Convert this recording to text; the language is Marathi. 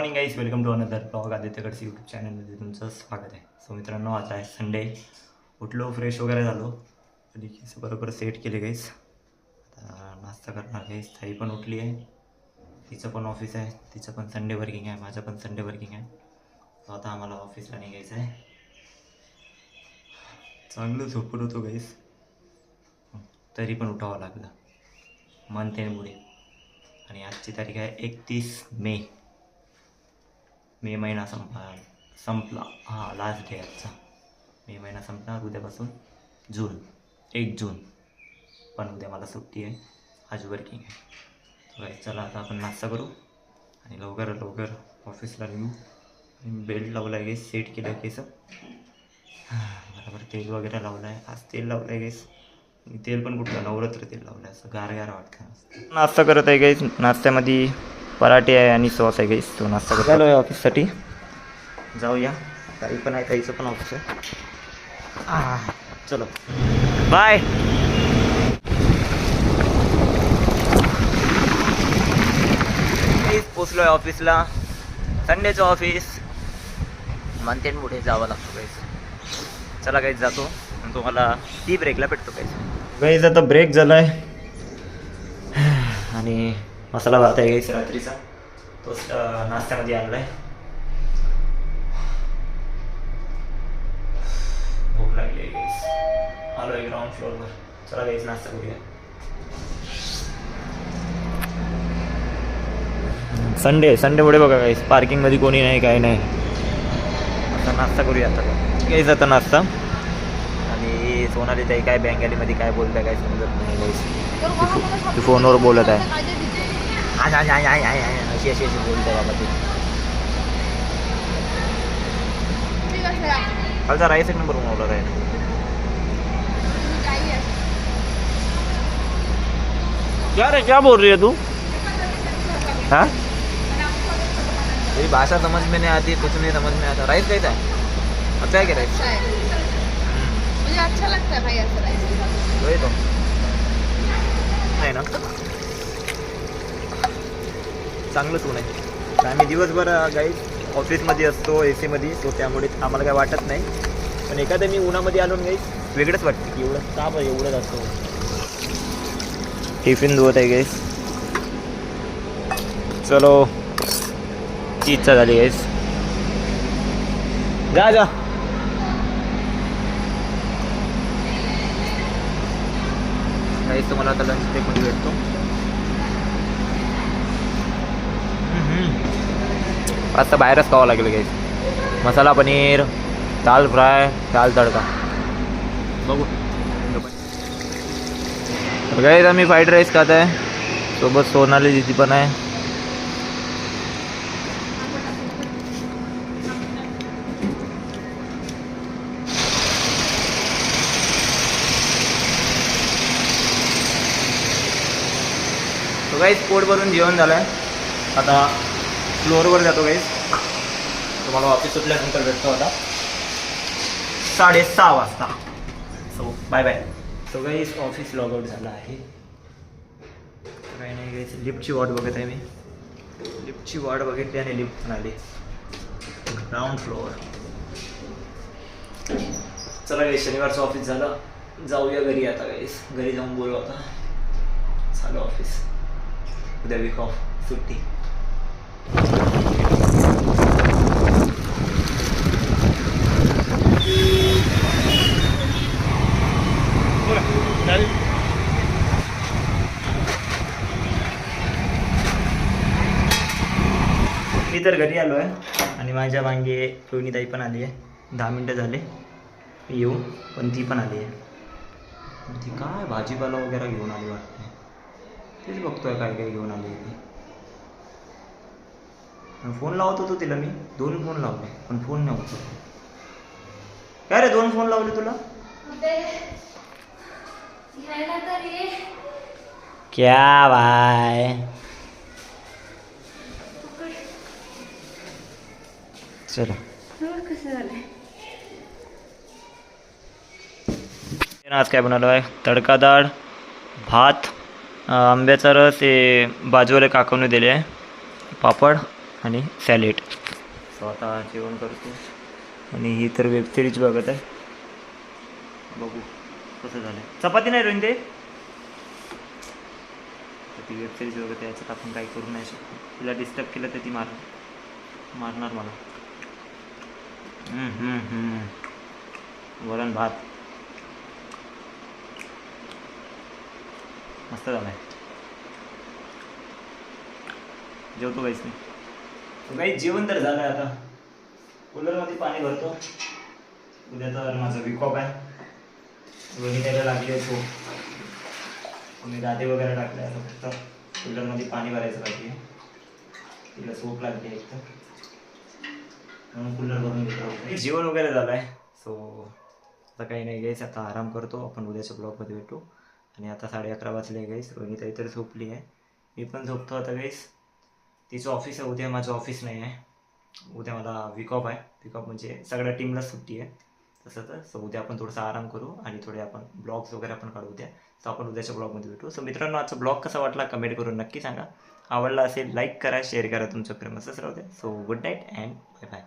Morning guys, welcome to another blog. आदित्यकडचे यूट्यूब चॅनलमध्ये तुमचं स्वागत आहे. सो मित्रांनो, आज आहे संडे. उठलो, फ्रेश वगैरे झालो आणि केस बरोबर सेट केले गाईज. आता नाश्ता करणार गाईज. ताई पण उठली आहे, तिचं पण ऑफिस आहे, तिचं पण संडे वर्किंग आहे, माझं पण संडे वर्किंग आहे. सो आता आम्हाला ऑफिसला निघायचं आहे. चांगलं झोपून होतो गाईज, तरी पण उठावं लागलं मंथ एंडमुळे. आणि आजची तारीख आहे 31 मे. मे महिना संपला. हां, लास्ट डे आजचा. मे महिना संपला. उद्यापासून 1 जून. पण उद्या मला सुट्टी आहे, आज वर्किंग आहे. तर चला आता आपण नाश्ता करू आणि लवकर ऑफिसला निघू. आणि बेल्ट लावला आहे गेस, सेट केलं केस बरोबर. तेल वगैरे लावलं आहे, आज तेल लावलं आहे गेस. तेल पण कुठलं, नवरात्र तेल लावलं आहे, असं गार वाटतं. नाश्ता करत आहे गाईस. नाश्त्यामध्ये पराठे आहे आणि सॉस आहे गाईस. तो नाश्ता करत आलो आहे ऑफिससाठी. जाऊया. ताई पण आहे, ताईचं पण ऑफिस आहे. चलो बाय. पोचलो आहे ऑफिसला. संडेचं ऑफिस मंथ एंड पुढे जावं लागतो गाईस. चला गाईस, जातो आणि तुम्हाला टी ब्रेकला भेटतो गाईस. आता ब्रेक झाला आहे आणि मसाला भात आहे गाईस रात्रीचा, तो नाश्त्यामध्ये आणला आहे. भूक लागली आहे गाईस. आलो आहे ग्राउंड फ्लोअरवर. चला गाईस, नाश्ता करूया. संडेमुळे बघा गाईस, पार्किंगमध्ये कोणी नाही, काय नाही. आता नाश्ता करूया. आता गाईस, आता नाश्ता. आणि सोनाली ताई काय बँगालीमध्ये काय बोलत आहे काय समजत नाही गाईस. ती फोनवर बोलत आहे. अशी बोलत आहे बाबा ती. कालचा राईस एक नंबर बनवला आहे. क्या बोल रही है तू? हाँ, मेरी भाषा समझ में नहीं आती, कुछ नहीं समझ में आता. राइस कैसा है? अच्छा है क्या राइस? मुझे अच्छा लगता है भाई ऐसा राइस. वही तो नाही ना, चांगलंच ऊन आहे. आम्ही दिवसभर गाईस ऑफिसमध्ये असतो, ए सीमध्ये, तो त्यामुळे आम्हाला काय वाटत नाही. पण एखाद्या मी उन्हामध्ये आलो गाईस, वेगळंच वाटतं की एवढं का बरं एवढं असतो. टिफिन धुवत आहे गाईस. चलो, ची इच्छा झाली गाईस. जा गाईस, तुम्हाला आता लंच ब्रेकमध्ये भेटतो. आता बाहेरच खावं लागेल गाईस. मसाला पनीर, दाल फ्राय, दाल तडका बघू. गाईस, आम्ही फ्राईड राईस खात आहे, सोबत सोनाली दिदी पण आहे. तो गाईस, पोट भरून जेवण झालं आहे. आता फ्लोअरवर जातो गाईस. तुम्हाला ऑफिस सुटल्यानंतर भेटतो आता 6:30 वाजता. So bye bye. So guys, office log out झाला आहे. काही नाही गाईस, लिफ्टची वाट बघत आहे मी. लिफ्टची वाट बघितली आणि लिफ्ट पण आली ग्राउंड फ्लोअर. चला गाईस, शनिवारचं ऑफिस झालं. जाऊया घरी आता गाईस. घरी जाऊन बोलू आता. झालं ऑफिस. उद्या वीक ऑफ, सुट्टी. मी तर घरी आलो आहे आणि माझ्या मागे रोहिणीताई पण आली आहे. 10 मिनटं झाले येऊ, पण ती पण आली आहे. ती काय भाजीपाला वगैरे घेऊन आली वाटते. तेच बघतोय काय काय घेऊन आली ती. फोन लावत होतो तिला मी. 2 फोन लावले पण फोन नव्हतो. काय रे, 2 फोन लावले तुला? क्या बाय. चलो, आज काय बनवलं आहे? तडका डाळ, भात, आंब्याचा रस, हे बाजूवाले काकांनी दिले आहे, पापड आणि सॅलेड. सो आता जेवण करतो आणि ही तर वेबसिरीज बघत आहे. बघू कसं झालं. चपाती नाही रोईन ते ती वेबसिरीज बघत याच्यात आपण काही करू नाही शकतो. तिला डिस्टर्ब केलं तर ती मारणार मला. वरण भात मस्त झाला आहे. जेवतो काहीच नाही. काही जेवण तर झालं आहे. आता कूलरमध्ये पाणी भरतो. उद्या तर माझा विकॉप आहे. दोन्ही त्याला लागली आहे. मी गादी वगैरे टाकले. आता फक्त कूलरमध्ये पाणी भरायचं बाकी आहे. तिला झोप लागली आहे एक तर म्हणून कूलर भरून घेतो. जेवण वगैरे झालं आहे. सो आता काही नाही गाईस. आता आराम करतो. आपण उद्याच्या ब्लॉगमध्ये भेटू. आणि आता 11:30 वाजले गाईस. रोहिणी तरी झोपली आहे. मी पण झोपतो आता गाईस. तिचं ऑफिस आहे उद्या. माझं ऑफिस नाही आहे. उद्या मला विकॉप आहे. विकॉप म्हणजे सगळ्या टीमला सुट्टी आहे तसं तर. सो उद्या आपण थोडासा आराम करू आणि थोडे आपण ब्लॉग्स वगैरे आपण काढू उद्या. सो आपण उद्याच्या ब्लॉगमध्ये भेटू. सो मित्रांनो आजचा ब्लॉग कसा वाटला कमेंट करून नक्की सांगा. आवडला असेल लाईक करा शेअर करा. तुमचं प्रेम असंच राहू द्या. So good night and bye bye.